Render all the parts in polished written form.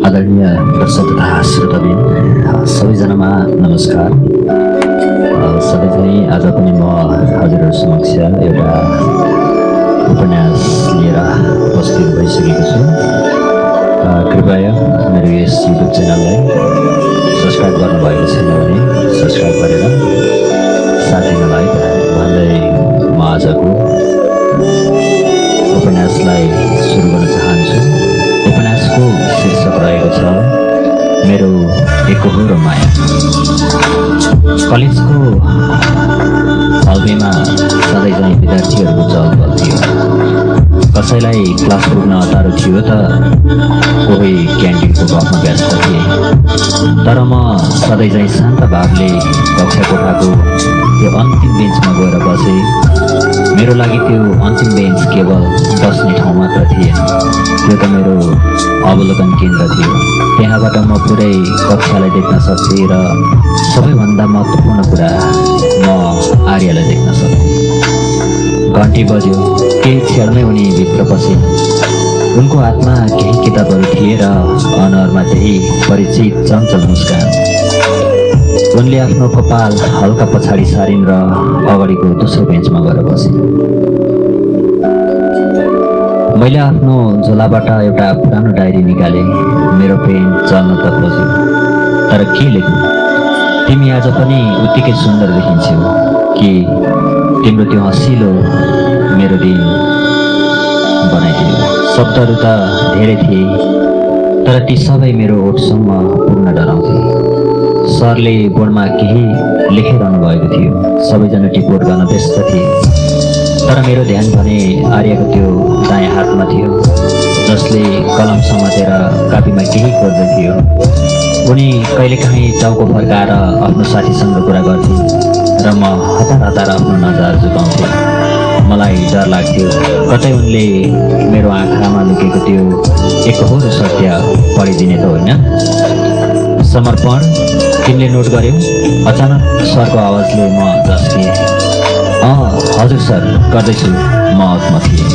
आदरणीय दर्शक तथा श्रोताबिन सबैजनामा नमस्कार। सधैँ आज पनि म हजुरहरू समक्ष एउटा उपन्यास लिएर उपस्थित भइसकेको छु। कृपया मेरो यस युट्युब च्यानललाई सब्सक्राइब गर्नुभएको छैन भने सब्सक्राइब गरेर साथ दिनलाई भन्दै म आजको उपन्यासलाई सुरु गर्न चाहन्छु। उपन्यासको शीर्षक रहेको छ मेरो एकहोरो माया। कलेजको हलवेमा सधैँ चाहिँ विद्यार्थीहरूको चहलपहल थियो। कसैलाई क्लास पुग्न अटारो थियो त कोही क्यान्टिनको गफमा व्यस्त थिए। तर म सधैँ चाहिँ शान्त भावले कक्षा कोठाको त्यो अन्तिम बेन्चमा गएर बसेँ। मेरो लागि त्यो अन्तिम बेन्च केवल बस्ने ठाउँ मात्र थिएन, त्यो त मेरो अवलोकन केन्द्र थियो। त्यहाँबाट म पुरै कक्षालाई देख्न सक्थेँ र सबैभन्दा महत्त्वपूर्ण कुरा म आर्यलाई देख्न सक्थेँ। घन्टी बज्यो, केही क्षणमै उनी भित्र पसे। उनको हातमा केही किताबहरू थिए र अनुहारमा त्यही परिचित चञ्चल मुस्कान। उनले आफ्नो कपाल हल्का पछाडि सारिन् र अगाडिको दोस्रो बेन्चमा गएर बसे। मैले आफ्नो झोलाबाट एउटा पुरानो डायरी निकालेँ। मेरो पेन चल्न त खोज्यो, तर के लेख्नु? तिमी आज पनि उत्तिकै सुन्दर देखिन्छौ कि तिम्रो त्यो हँसिलो मेरो दिन बनाइदियो। शब्दहरू त धेरै थिए, तर ती सबै मेरो ओठसम्म पुग्न डराउँथे। सरले बोर्डमा केही लेखिरहनु भएको थियो। सबैजना टिपोट गर्न व्यस्त थिए, तर मेरो ध्यान भने आर्यको त्यो दायाँ हातमा थियो, जसले कलम समातेर कापीमा केही कोर्दै थियो। उनी कहिलेकाहीँ टाउको फर्काएर आफ्नो साथीसँग कुरा गर्थे र म हतार हतार आफ्नो नजर झुकाउँथे। मलाई डर लाग्थ्यो कतै उनले मेरो आँखामा लुकेको त्यो एकहोरो सत्य पढिदिने त होइन। समर्पण, तिमीले नोट गर्यौ? अचानक सरको आवाजले म झस्किएँ। हजुर सर, गर्दैछु, म आउटमा थिएँ।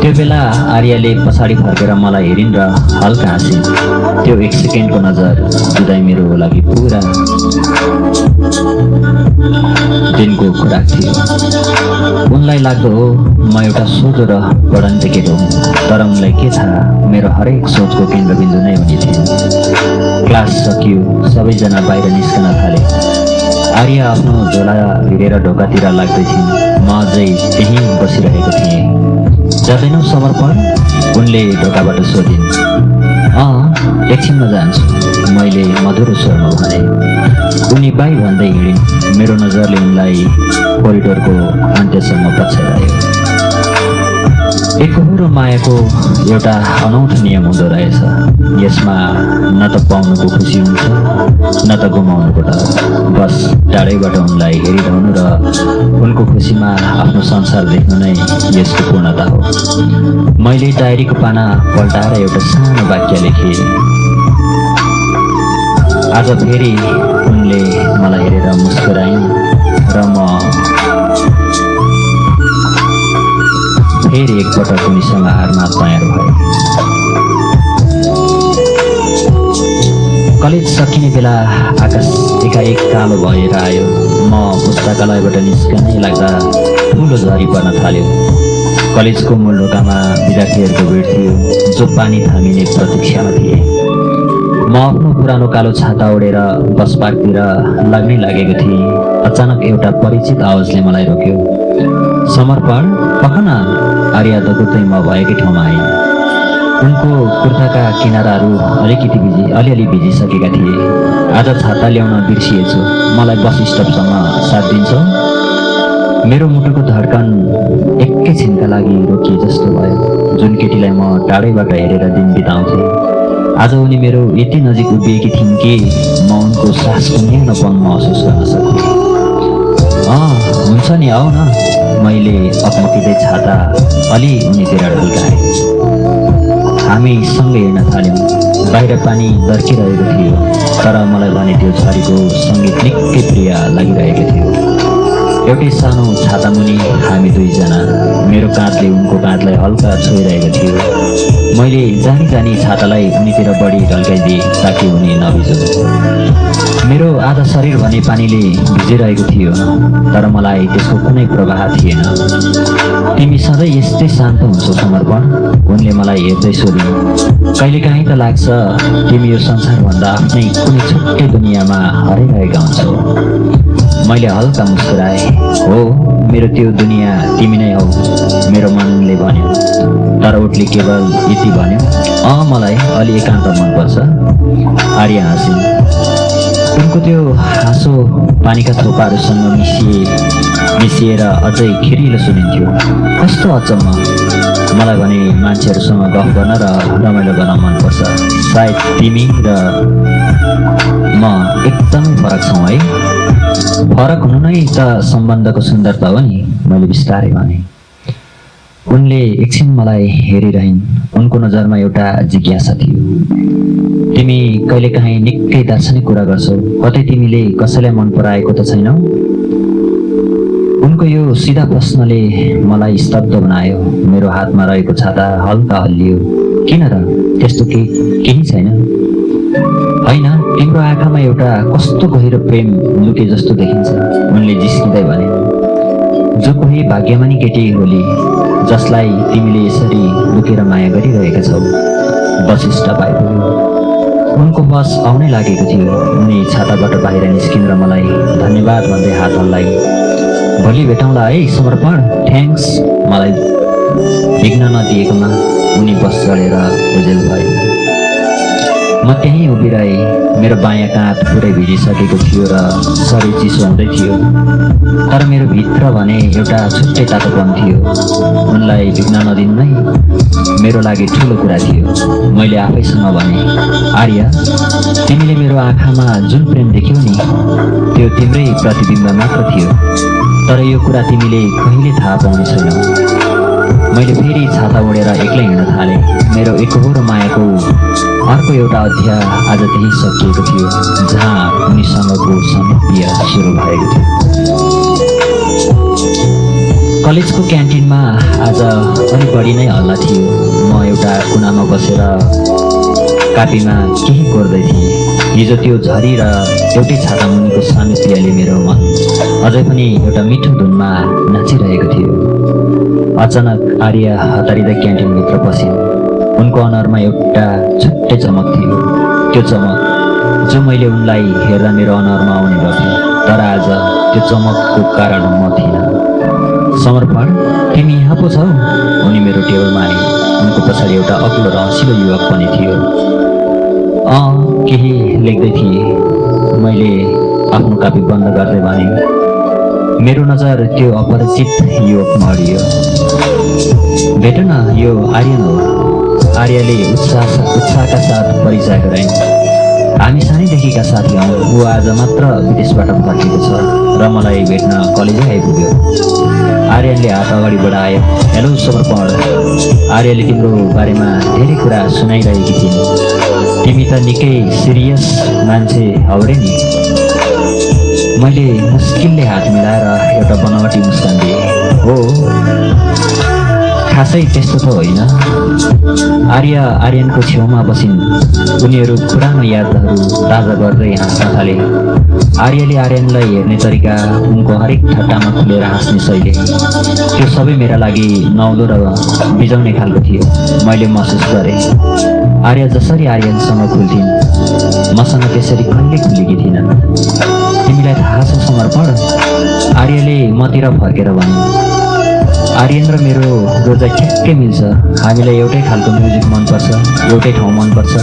त्यो बेला आर्यले पछाडि फर्केर मलाई हेरिन् र हल्का हाँसिन्। त्यो एक सेकेन्डको नजर जुदाई मेरो लागि पुरा दिनको खुराक थियो। उनलाई लाग्दो हो म एउटा सोझो र पढन्ते केटो हुँ, तर उनलाई के थाहा मेरो हरेक सोचको केन्द्रबिन्दु नै उनी थिए। क्लास सकियो, सबैजना बाहिर निस्कन थाले। आर्य आफ्नो झोला भिरेर ढोकातिर लाग्दै थिइन्। म अझै त्यहीँ बसिरहेको थिएँ। जाँदैनौ समर्पण? उनले ढोकाबाट सोधिन्। एकछिनमा जान्छु, मैले मधुरो स्वरमा भने। उनी बाई भन्दै हिँडिन्। मेरो नजरले उनलाई कोरिडोरको अन्त्यसम्म पछ्याइरह्यो। एकहोरो मायाको एउटा अनौठो नियम हुँदो रहेछ। यसमा न त पाउनुको खुसी हुन्छ न त गुमाउनुको डर। बस टाढैबाट उनलाई हेरिरहनु र उनको खुसीमा आफ्नो संसार देख्नु नै यसको पूर्णता हो। मैले डायरीको पाना पल्टाएर एउटा सानो वाक्य लेखेँ। आज फेरि उनले मलाई हेरेर मुस्कुराइन् र म फेरि एकपटक उनीसँग हार्न तयार भएँ। कलेज सकिने बेला आकाश एकाएक कालो भएर आयो। म पुस्तकालयबाट निस्कनै लाग्दा ठुलो झरी पर्न थाल्यो। कलेजको मूल ढोकामा विद्यार्थीहरूको भिड थियो, जो पानी थामिने प्रतीक्षामा थिए। म आफ्नो पुरानो कालो छाता ओढेर बस पार्कतिर लाग्नै लागेको थिएँ। अचानक एउटा परिचित आवाजले मलाई रोक्यो। समर्पण, पखन। आर्य दगुर्दै म भएकै ठाउँमा आइन्। उनको कुर्ताका किनाराहरू अलिअलि भिजिसकेका थिए। आज छाता ल्याउन बिर्सिएछु, मलाई बस स्टपसम्म साथ दिन्छौ? मेरो मुटुको धड्कन एकैछिनका लागि रोकिए जस्तो भयो। जुन केटीलाई म टाढैबाट हेरेर दिन बिताउँथेँ, आज उनी मेरो यति नजिक उभिएकी थिइन् कि म उनको सासको न्यानोपन महसुस गर्न सक्थेँ। हुन्छ नि, आऊ न। मैले अपमकिँदै छाता अलि उनीतिर ढल्काएँ। हामी सँगै हिँड्न थाल्यौँ। बाहिर पानी दर्किरहेको थियो, तर मलाई भने त्यो झरीको सङ्गीत निकै प्रिय लागिरहेको थियो। एउटै सानो छाता मुनि हामी दुईजना। मेरो काँधले उनको काँधलाई हल्का छोइरहेको थियो। मैले जानी जानी छातालाई उनीतिर बढी ढल्काइदिएँ ताकि उनी नभिजोन्। मेरो आधा शरीर भने पानीले भिजिरहेको थियो, तर मलाई त्यसको कुनै प्रभाव थिएन। तिमी सधैँ यस्तै शान्त हुन्छौ समर्पण? उनले मलाई हेर्दै सोधिन्। कहिलेकाहीँ त लाग्छ तिमी यो संसारभन्दा आफ्नै कुनै छुट्टै दुनियाँमा हराइरहेका हुन्छौ। मैले हल्का मुस्कुराएँ। हो, मेरो त्यो दुनियाँ तिमी नै हौ, मेरो मनले भन्यो। तर उठले केवल यति भन्यो, मलाई अलि एकान्त मनपर्छ। आर्या हाँसिन्। उनको त्यो हाँसो पानीका थोपाहरूसँग मिसिएर अझै खिरिलो सुनिन्थ्यो। कस्तो अचम्म! मलाई भने मान्छेहरूसँग गफ गर्न र रमाइलो गर्न मनपर्छ। सायद तिमी र म एकदमै फरक छौँ है। फरक हुनु नै त सम्बन्धको सुन्दरता हो नि, मैले बिस्तारै भने। उनले एकछिन मलाई हेरिरहन्। उनको नजरमा एउटा जिज्ञासा थियो। तिमी कहिलेकाहीँ निकै दार्शनिक कुरा गर्छौ, कतै तिमीले कसैलाई मन पराएको त छैनौ? उनको यो सिधा प्रश्नले मलाई स्तब्ध बनायो। मेरो हातमा रहेको छाता हल्का हल्लियो। किन र? त्यस्तो केही छैन। होइन, तिम्रो आँखामा एउटा कस्तो गहिरो प्रेम लुके जस्तो देखिन्छ, उनले जिस्किँदै भने। जो कोही भाग्यमानी केटी होली जसलाई तिमीले यसरी लुकेर माया गरिरहेका छौ, वशिष्ठ पाइपुग्यो। उनको बस आउनै लागेको थियो। उनी छाताबाट बाहिर निस्किन् र मलाई धन्यवाद भन्दै हात हल्लाइ। भोलि भेटौँला है समर्पण। थ्याङ्क्स। मलाई भिग्न नदिएकोमा उनी बस चढेर ओझेल भए। म त्यहीँ उभिरहेँ। मेरो बायाँ काँध पुरै भिजिसकेको थियो र शरीर चिसो हुँदै थियो, तर मेरो भित्र भने एउटा छुट्टै तातोपन थियो। उनलाई भिग्न नदिनु नै मेरो लागि ठुलो कुरा थियो। मैले आफैसँग भने, आर्या, तिमीले मेरो आँखामा जुन प्रेम देख्यौ नि, त्यो तिम्रै प्रतिबिम्ब मात्र थियो, तर यो कुरा तिमीले कहिले थाहा पाउने छैनौ। मैले फेरि छाता ओढेर एक्लै हिँड्न थालेँ। मेरो एकहोरो मायाको अर्को एउटा अध्याय आज त्यही सकिएको थियो, जहाँ उनीसँगको समर्पण सुरु भएको थियो। कलेजको क्यान्टिनमा आज अलिक बढी नै हल्ला थियो। म एउटा कुनामा बसेर कापीमा केही कोर्दै थिएँ। हिजो त्यो झरी र एउटै छाता मुनिको सामिप्यले मेरो मन अझै पनि एउटा मिठो धुनमा नाचिरहेको थियो। अचानक आर्या हतारिँदै क्यान्टिनभित्र पसिन्। उनको अनुहारमा एउटा छुट्टै चमक थियो। त्यो चमक जो मैले उनलाई हेर्दा मेरो अनुहारमा आउने गर्थ्यो, तर आज त्यो चमकको कारण म थिइनँ। समर्पण, तिमी यहाँ पो छौ? उनी मेरो टेबलमा आए। उनको पछाडि एउटा अग्लो र हँसिलो युवक पनि थियो। केही लेख्दै थिए। मैले आफ्नो कापी बन्द गर्दै भने। मेरो नजर त्यो अपरिचित युवकमा अडियो। भेट न, यो आर्यन हो। आर्याले उत्साहका साथ परिचय गराइन्। हामी सानैदेखिका साथी हौँ। ऊ आज मात्र विदेशबाट फर्केको छ र मलाई भेट्न कलेजै आइपुग्यो। आर्यनले हात अगाडि बढायो। हेलो समर्पण, आर्यले तिम्रो बारेमा धेरै कुरा सुनाइरहेकी थिइन्। तिमी त निकै सिरियस मान्छे हौ रे नि। मैले मुस्किलले हात मिलाएर एउटा बनावटी मुस्कान दिएँ। हो, खासै त्यस्तो त होइन। आर्या आर्यनको छेउमा बसिन्। उनीहरू पुरानो यादहरू ताजा गर्दै हाँस्न थाले। आर्याले आर्यनलाई हेर्ने तरिका, उनको हरेक ठट्टामा खुलेर हाँस्ने शैली, त्यो सबै मेरा लागि नौलो र बिजाउने खालको थियो। मैले महसुस गरेँ आर्या जसरी आर्यनसँग खुल्थिन्, मसँग त्यसरी कहिले खुलेकी थिइनन्। तिमीलाई थाहा छ समर्पण? आर्याले मतिर फर्केर भनिन्। आर्यन र मेरो रोजाइ ठ्याक्कै मिल्छ। हामीलाई एउटै खालको म्युजिक मनपर्छ, एउटै ठाउँ मनपर्छ।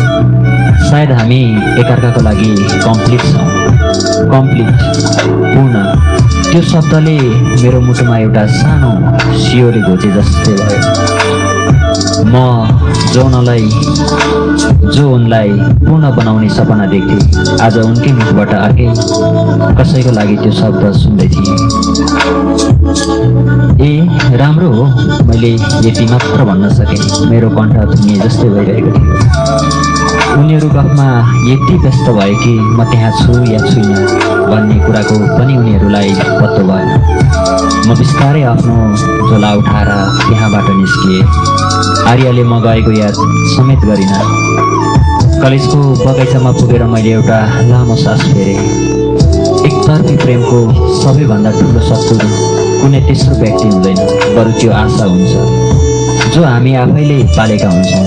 सायद हामी एकअर्काको लागि कम्प्लिट छौँ। कम्प्लिट, पूर्ण। त्यो शब्दले मेरो मुटुमा एउटा सानो सियोले घोचे जस्तै भयो। म जो उनलाई पूर्ण बनाउने सपना देख्थेँ, आज उनकै मुखबाट अर्कै कसैको लागि त्यो शब्द सुन्दै थिएँ। ए राम्रो हो, मैले यति मात्र भन्न सकेँ। मेरो कण्ठ धुनिए जस्तै भइरहेको थियो। उनीहरू गफमा यति व्यस्त भए कि म त्यहाँ छु या छुइनँ भन्ने कुराको पनि उनीहरूलाई पत्तो भएन। म बिस्तारै आफ्नो झोला उठाएर त्यहाँबाट निस्किएँ। आर्यले म गएको याद समेत गरिन। कलेजको बगैँचामा पुगेर मैले एउटा लामो सास फेरेँ। एकतर्फी प्रेमको सबैभन्दा ठुलो शत्रु कुनै तेस्रो व्यक्ति हुँदैन, बरु त्यो आशा हुन्छ जो हामी आफैले पालेका हुन्छौँ।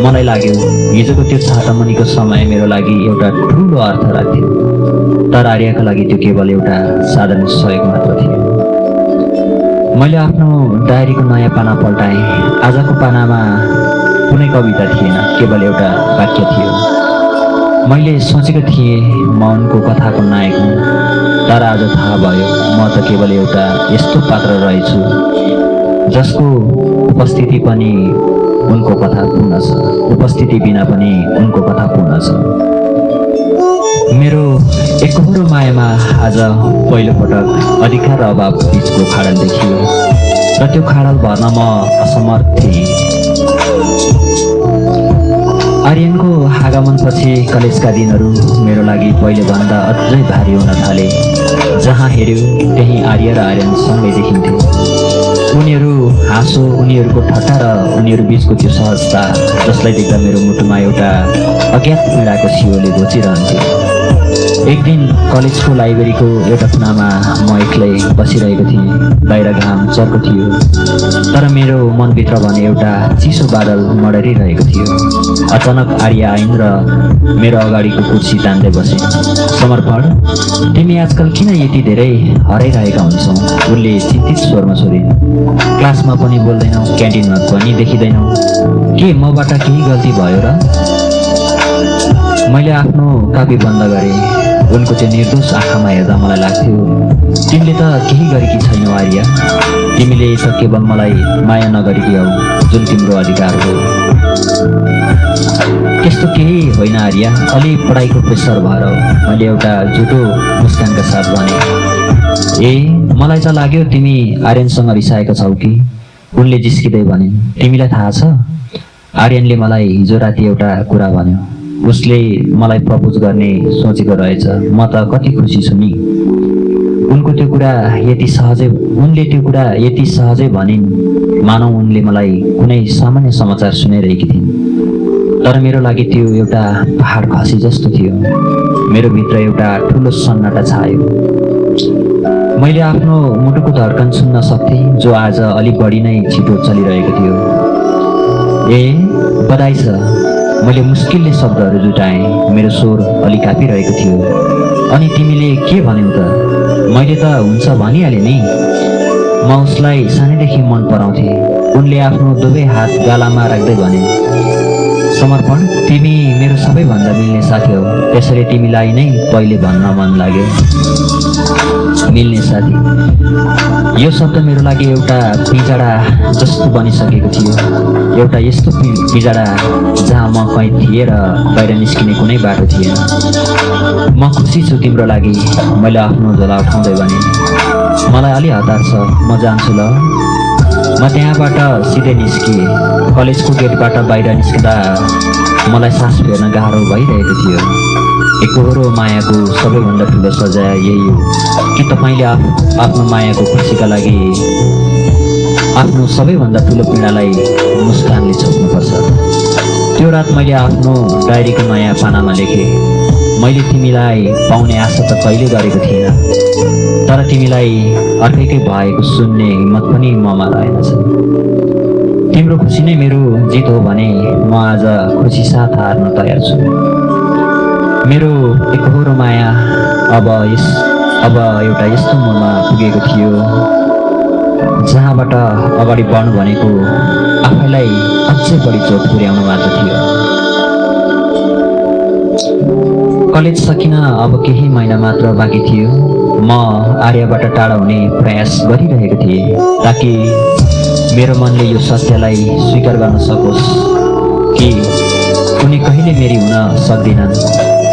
मलाई लाग्यो हिजोको त्यो छातामुनिको समय मेरो लागि एउटा ठुलो अर्थ राख्थ्यो, तर आर्यका लागि त्यो केवल एउटा साधारण सहयोग मात्र थियो। मैले आफ्नो डायरीको नयाँ पाना पल्टाएँ। आजको पानामा कुनै कविता थिएन, केवल एउटा वाक्य थियो। मैले सोचेको थिएँ म उनको कथाको नायक हुँ, तर आज थाहा भयो म त केवल एउटा यस्तो पात्र रहेछु जसको उपस्थिति पनि उनको कथा पूर्ण छ, उपस्थिति बिना पनि उनको कथा पूर्ण छ। मेरो एकहोरो मायामा आज पहिलोपटक अधिकार र अभाव बिचको खाडल देखियो र त्यो खाडल भर्न म असमर्थ थिएँ। आर्यनको आगमनपछि कलेजका दिनहरू मेरो लागि पहिलेभन्दा अझै भारी हुन थाले। जहाँ हेऱ्यो त्यहीँ आर्य र आर्यन सँगै देखिन्थे। उनीहरू हाँसो, उनीहरूको ठट्टा र उनीहरू बिचको त्यो सहजता जसलाई देख्दा मेरो मुटुमा एउटा अज्ञात पीडाको सियोले घोचिरहन्थ्यो। एक दिन कलेजको लाइब्रेरीको एउटा कुनामा म एक्लै बसिरहेको थिएँ। बाहिर घाम चर्को थियो, तर मेरो मनभित्र भने एउटा चिसो बादल मडरिरहेको थियो। अचानक आर्य आइन् र मेरो अगाडिको कुर्सी तान्दै बसे। समर्पण, तिमी आजकल किन यति धेरै हराइरहेका हुन्छौ? उनले चिन्तित स्वरमा सोधिन्। क्लासमा पनि बोल्दैनौ, क्यान्टिनमा पनि देखिँदैनौ, के मबाट केही गल्ती भयो र? मैले आफ्नो कापी बन्द गरेँ। उनको त्यो निर्दोष आँखामा हेर्दा मलाई लाग्थ्यो तिमीले त केही गरेकी छैनौ आर्य, तिमीले त केवल मलाई माया नगरेकी हौ जुन तिम्रो अधिकार हो। त्यस्तो केही होइन आर्य, अलि पढाइको प्रेसर भएर हो, मैले एउटा झुटो मुस्कानका साथ भने। ए, मलाई त लाग्यो तिमी आर्यनसँग रिसाएका छौ कि? उनले जिस्किँदै भनिन्। तिमीलाई थाहा छ, आर्यनले मलाई हिजो राति एउटा कुरा भन्यो। उसले मलाई प्रपोज गर्ने सोचेको रहेछ। म त कति खुसी छु नि। उनले त्यो कुरा यति सहजै भनिन् मानौ उनले मलाई कुनै सामान्य समाचार सुनाइरहेकी थिइन्। तर मेरो लागि त्यो एउटा पहाड खसी जस्तो थियो। मेरो भित्र एउटा ठुलो सन्नाटा छायो। मैले आफ्नो मुटुको धड्कन सुन्न सक्थेँ, जो आज अलिक बढी नै छिटो चलिरहेको थियो। ए, बधाई छ, मैले मुस्किलले शब्दहरू जुटाएँ। मेरो स्वर अलि काँपिरहेको थियो। अनि तिमीले के भन्यौ त? मैले त हुन्छ भनिहालेँ नि। म उसलाई सानैदेखि मन पराउँथेँ। उनले आफ्नो दुवै हात गालामा राख्दै भने, समर्पण, तिमी मेरो सबैभन्दा मिल्ने साथी हौ, त्यसैले तिमीलाई नै पहिले भन्न मन लाग्यो। मिल्ने साथी, यो शब्द मेरो लागि एउटा पिँजडा जस्तो बनिसकेको थियो। एउटा यस्तो पिँजडा जहाँ म कहीँ थिएँ र बाहिर निस्किने कुनै बाटो थिएन। म खुसी छु तिम्रो लागि, मैले आफ्नो झोला उठाउँदै भने। मलाई अलि हतार छ, म जान्छु ल। म त्यहाँबाट सिधै निस्किएँ। कलेजको गेटबाट बाहिर निस्किँदा मलाई सास फेर्न गाह्रो भइरहेको थियो। एकहोरो मायाको सबैभन्दा ठुलो सजाय यही हो कि तपाईँले आफ्नो मायाको खुसीका लागि आफ्नो सबैभन्दा ठुलो पीडालाई मुस्कानले छोप्नुपर्छ। त्यो रात मैले आफ्नो डायरीको नयाँ पानामा लेखेँ, मैले तिमीलाई पाउने आशा त कहिले गरेको थिइनँ, तर तिमीलाई अर्कैकै भएको सुन्ने हिम्मत पनि ममा रहेनछ। तिम्रो खुसी नै मेरो जित हो भने म आज खुसी साथ हार्न तयार छु। मेरो एकहोरो माया अब एउटा यस्तो मोडमा पुगेको थियो जहाँबाट अगाडि बढ्नु भनेको आफैलाई अझै बढी चोट पुर्याउनु मात्र थियो। कलेज सकिन अब केही महिना मात्र बाँकी थियो। म आर्यबाट टाढा हुने प्रयास गरिरहेको थिएँ ताकि मेरो मनले यो सत्यलाई स्वीकार गर्न सकोस् कि उनी कहिले मेरी हुन सक्दिनन्।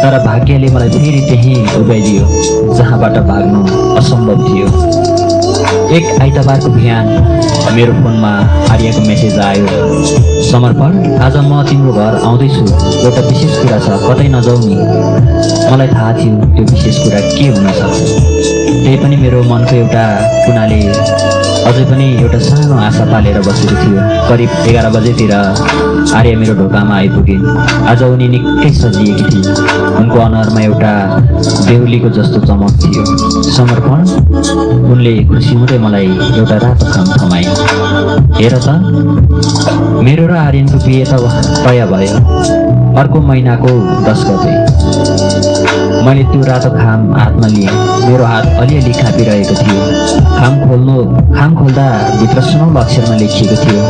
तर भाग्यले मलाई फेरि त्यही उभ्याइदियो जहाँबाट भाग्नु असम्भव थियो। एक आइतबारको बिहान मेरो फोनमा आर्यको मेसेज आयो, समर्पण आज म तिम्रो घर आउँदैछु, एउटा विशेष कुरा छ, कतै नजाऊ नि। मलाई थाहा थियो त्यो विशेष कुरा के हुन सक्छ। त्यही पनि मेरो मनको एउटा कुनाले अझै पनि एउटा सानो आशा पालेर बसेको थियो। करिब 11 बजेतिर आर्य मेरो ढोकामा आइपुगिन्। आज उनी निकै सजिएकी थिइन्। उनको अनुहारमा एउटा बेहुलीको जस्तो चमक थियो। समर्पण, उनले खुसी हुँदै मलाई एउटा रातो खाम थमाइन्। हेर त, मेरो र आर्यनको बिहे त तय भयो, अर्को महिनाको 10 गते। मैले त्यो रातो खाम हातमा लिएँ। मेरो हात अलिअलि काँपिरहेको थियो। खाम खोल्दा भित्र सुनौलो अक्षरमा लेखिएको थियो,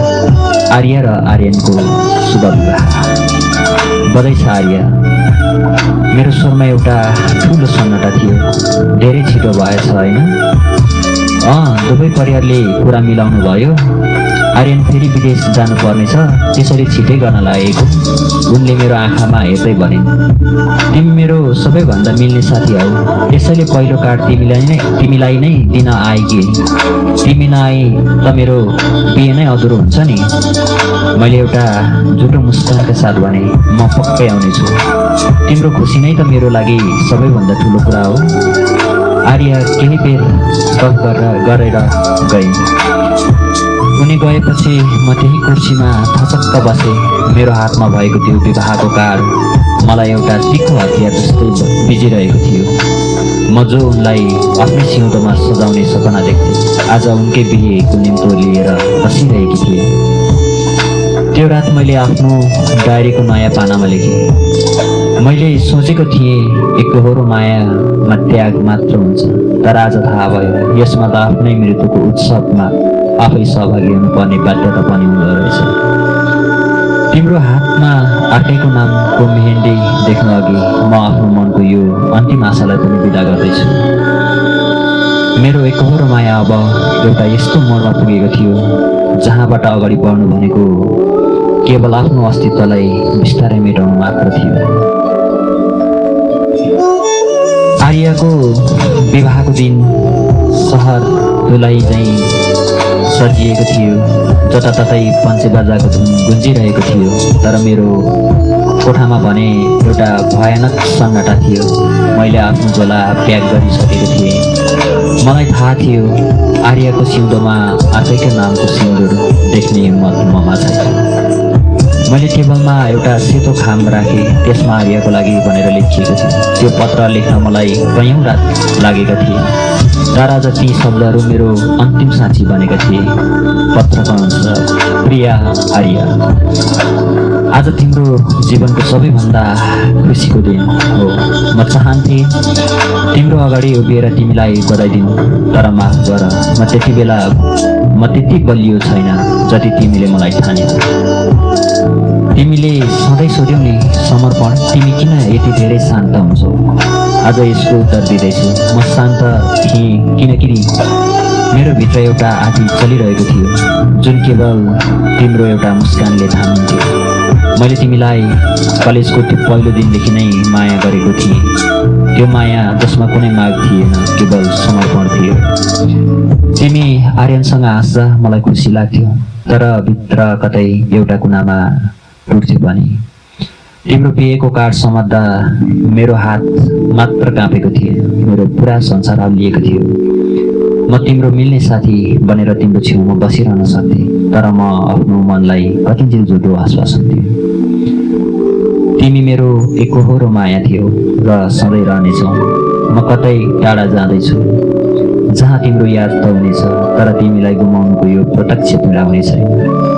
आर्य र आर्यनको शुभ विवाह। बधाई छ आर्य। मेरो स्वरमा एउटा ठुलो सन्नाटा थियो। धेरै छिटो भएछ होइन? दुवै परिवारले कुरा मिलाउनु भयो। आर्यन फेरि विदेश जानुपर्नेछ, त्यसरी छिटै गर्न लागेको। उनले मेरो आँखामा हेर्दै भनिन्, तिमी मेरो सबैभन्दा मिल्ने साथी हौ, त्यसैले पहिलो कार्ड तिमीलाई नै दिन आएकी। तिमी नआए त मेरो बिहे नै अधुरो हुन्छ नि। मैले एउटा झुटो मुस्कानका साथ भने, म पक्कै आउनेछु। तिम्रो खुसी नै त मेरो लागि सबैभन्दा ठुलो कुरा हो। आर्य केही बेर गफ गरेर गइन्। उनी गएपछि म त्यही कुर्सीमा थचक्क बसेँ। मेरो हातमा भएको त्यो विवाहको कार्ड मलाई एउटा तिखो हतियार जस्तै बिजिरहेको थियो। म जो उनलाई आफ्नै सिउँदोमा सजाउने सपना देख्थेँ, आज उनकै बिहेको निम्तो लिएर बसिरहेकी थिएँ। त्यो रात मैले आफ्नो डायरीको नयाँ पानामा लेखेँ, मैले सोचेको थिएँ एकहोरो मायामा त्याग मात्र हुन्छ, तर आज थाहा भयो यसमा त आफ्नै मृत्युको उत्सवमा आफै सहभागी हुनुपर्ने बाध्यता पनि हुँदो रहेछ। तिम्रो हातमा अर्कैको नामको मेहेन्दी देख्न अघि म आफ्नो मनको यो अन्तिम आशालाई पनि विदा गर्दैछु। मेरो एकहोरो माया अब एउटा यस्तो मोडमा पुगेको थियो जहाँबाट अगाडि बढ्नु भनेको केवल आफ्नो अस्तित्वलाई बिस्तारै मेटाउनु मात्र थियो। आर्यको विवाहको दिन सहर धुलाई झैँ सजिएको थियो। जताततै पञ्चे बाजाको धुन गुन्जिरहेको थियो, तर मेरो कोठामा भने एउटा भयानक सन्नाटा थियो। मैले आफ्नो झोला प्याक गरिसकेको थिएँ। मलाई थाहा थियो आर्यको सिउँदोमा अर्कैको नामको सिन्दुर देख्ने हिम्मत ममा छैन। मैले टेबलमा एउटा सेतो खाम राखेँ, त्यसमा आर्यको लागि भनेर लेखिएको थियो। त्यो पत्र लेख्न मलाई कयौँ रात लागेका थिए, तर आज ती शब्दहरू मेरो अन्तिम साक्षी बनेका थिए। पत्रको अनुसार, प्रिया आर्य, आज तिम्रो जीवनको सबैभन्दा खुसीको दिन हो। म चाहन्थेँ तिम्रो अगाडि उभिएर तिमीलाई बधाई दिनु, तर माफ गर, म त्यति बलियो छैन जति तिमीले मलाई ठान्यौ। तिमीले सधैँ सोध्यौ नि, समर्पण, तिमी किन यति धेरै शान्त हुन्छौ? आज यसको उत्तर दिँदैछु। म शान्त थिएँ किनकि मेरो भित्र एउटा आँधी चलिरहेको थियो जुन केवल तिम्रो एउटा मुस्कानले थामिन्थ्यो। मैले तिमीलाई कलेजको त्यो पहिलो दिनदेखि नै माया गरेको थिएँ। त्यो माया जसमा कुनै माग थिएन, केवल समर्पण थियो। तिमी आर्यनसँग हाँस्दा मलाई खुसी लाग्थ्यो, तर भित्र कतै एउटा कुनामा टुट्थ्यो पनि। तिम्रो बिहेको कार्ड समात्दा मेरो हात मात्र काँपेको थिएन, मेरो पुरा संसार हल्लिएको थियो। म तिम्रो मिल्ने साथी बनेर तिम्रो छेउमा बसिरहन सक्थेँ, तर म आफ्नो मनलाई कतिन्जेल झुटो आश्वासन दिएँ। तिमी मेरो एकहोरो माया थियो र सधैँ रहनेछौ। म कतै टाढा जाँदैछु जहाँ तिम्रो याद त हुनेछ, तर तिमीलाई गुमाउनुको यो प्रत्यक्ष पीडा हुने छैन।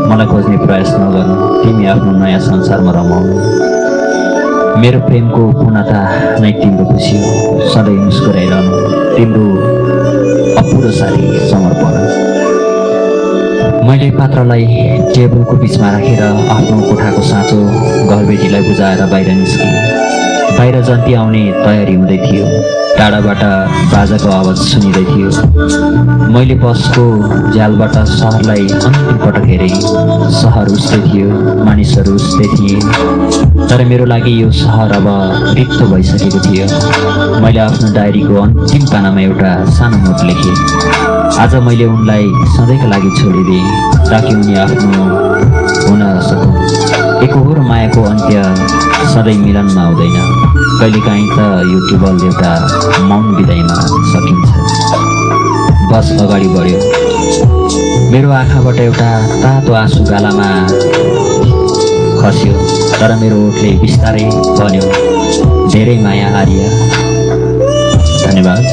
मलाई खोज्ने प्रयास नगर्नु, तिमी आफ्नो नयाँ संसारमा रमाउनु। मेरो प्रेमको पूर्णता नै तिम्रो खुसी हो। सधैँ मुस्कुराइरहनु, तिम्रो अपुरो साथी समर्पण। मैले पात्रलाई टेबलको बिचमा राखेर आफ्नो कोठाको साँचो घरबेटीलाई बुझाएर बाहिर निस्केँ। बाहिर जन्ती आउने तयारी हुँदै थियो। टाढाबाट बाजाको आवाज सुनिँदै थियो। मैले बसको झ्यालबाट सहरलाई अन्तिम पटक हेरेँ। सहर उस्तै थियो, मानिसहरू उस्तै थिए, तर मेरो लागि यो सहर अब रित्तो भइसकेको थियो। मैले आफ्नो डायरीको अन्तिम पानामा एउटा सानो नोट लेखेँ। आज मैले उनलाई सधैँका लागि छोडिदिएँ ताकि उनी आफ्नो हुन सकुन्। एकहोरो मायाको अन्त्य सधैँ मिलनमा आउँदैन, कहिलेकाहीँ त यो केवल एउटा मौन विदाईमा सकिन्छ। बस अगाडि बढ्यो। मेरो आँखाबाट एउटा तातो आँसु गालामा खस्यो, तर मेरो ओठले बिस्तारै भन्यो, धेरै माया आर्य। धन्यवाद।